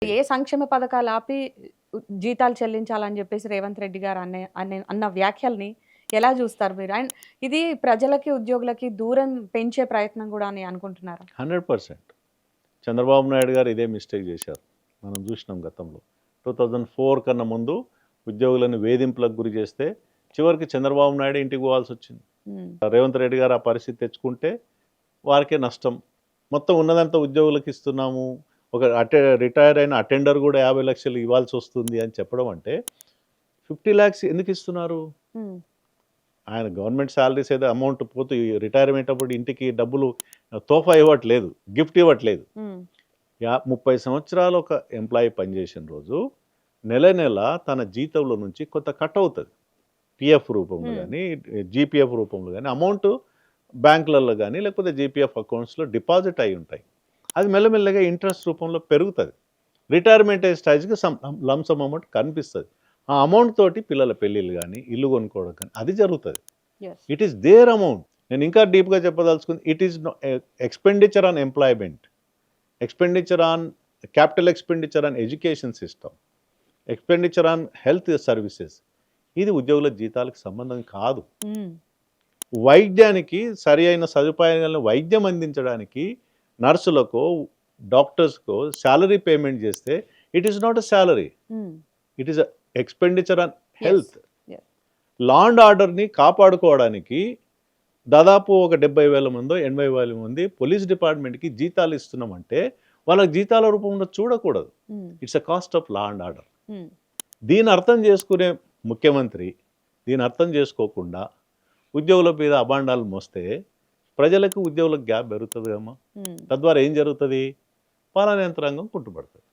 ఏ సంక్షేమ పథకాలు ఆపి జీతాలు చెల్లించాలని జెప్పేసి రేవంత్ రెడ్డి గారు అన్న వ్యాఖ్యల్ని ఎలా జూస్తారు మీరు? అండ్ ఇది ప్రజలకి, ఉద్యోగులకి దూరం పెంచే ప్రయత్నం గూడా అని అనుకుంటున్నారా? 100% చంద్రబాబు నాయుడు గారు ఇదే మిస్టేక్ చేశారు. మనం చూసినాం గతంలో. 2004 కన్నా ముందు ఉద్యోగులను వేధింపులకు గురి చేస్తే చివరికి చంద్రబాబు నాయుడు ఇంటికి పోవాల్సొచ్చింది. రేవంత్ రెడ్డి గారు ఆ పరిస్థితి తెచ్చుకుంటే వారికే నష్టం. మొత్తం ఉన్నదంతా ఉద్యోగులకు ఇస్తున్నాము. ఒక రిటైర్ అయిన అటెండర్ కూడా 50 లక్షలు ఇవ్వాల్సి వస్తుంది అని చెప్పడం అంటే 50 lakhs ఎందుకు ఇస్తున్నారు? ఆయన గవర్నమెంట్ శాలరీస్ ఏదో అమౌంట్ పోతూ రిటైర్మెంట్ అప్పుడు ఇంటికి డబ్బులు తోఫా ఇవ్వట్లేదు, గిఫ్ట్ ఇవ్వట్లేదు. 30 సంవత్సరాలు ఒక ఎంప్లాయీ పనిచేసిన రోజు నెల నెల తన జీతంలో నుంచి కొంత కట్ అవుతుంది. పిఎఫ్ రూపంలో కానీ, జీపీఎఫ్ రూపంలో కానీ అమౌంట్ బ్యాంకులలో కానీ లేకపోతే జీపీఎఫ్ అకౌంట్స్లో డిపాజిట్ అయి ఉంటాయి. అది మెల్లమెల్లగా ఇంట్రెస్ట్ రూపంలో పెరుగుతుంది. రిటైర్మెంట్ అయ్యే స్టేజ్కి లంసమ్ అమౌంట్ కనిపిస్తుంది. ఆ అమౌంట్ తోటి పిల్లల పెళ్ళిళ్ళు కానీ, ఇల్లు కొనుక్కోవడం కానీ అది జరుగుతుంది. It is their amount. నేను ఇంకా డీప్గా చెప్పదలుచుకుంది, it is expenditure on employment, expenditure on capital expenditure on education system, expenditure on health services. ఇది ఉద్యోగుల జీతాలకు సంబంధం కాదు. వైద్యానికి సరి అయిన సదుపాయాలను వైద్యం అందించడానికి నర్సులకు, డాక్టర్స్కు శాలరీ పేమెంట్ చేస్తే it is not a salary, it is expenditure on health. Law and ఆర్డర్ని కాపాడుకోవడానికి దాదాపు ఒక 70,000 మందో 80,000 మంది పోలీస్ డిపార్ట్మెంట్కి జీతాలు ఇస్తున్నామంటే వాళ్ళకి జీతాల రూపంలో చూడకూడదు. It's a cost of law and order. దీని అర్థం చేసుకునే ముఖ్యమంత్రి దీని అర్థం చేసుకోకుండా ఉద్యోగుల మీద అభాండాలు మోస్తే ప్రజలకు, ఉద్యోగులకు గ్యాప్ పెరుగుతుంది అమ్మా. తద్వారా ఏం జరుగుతుంది? పాలనా యంత్రాంగం కుంటుపడుతుంది.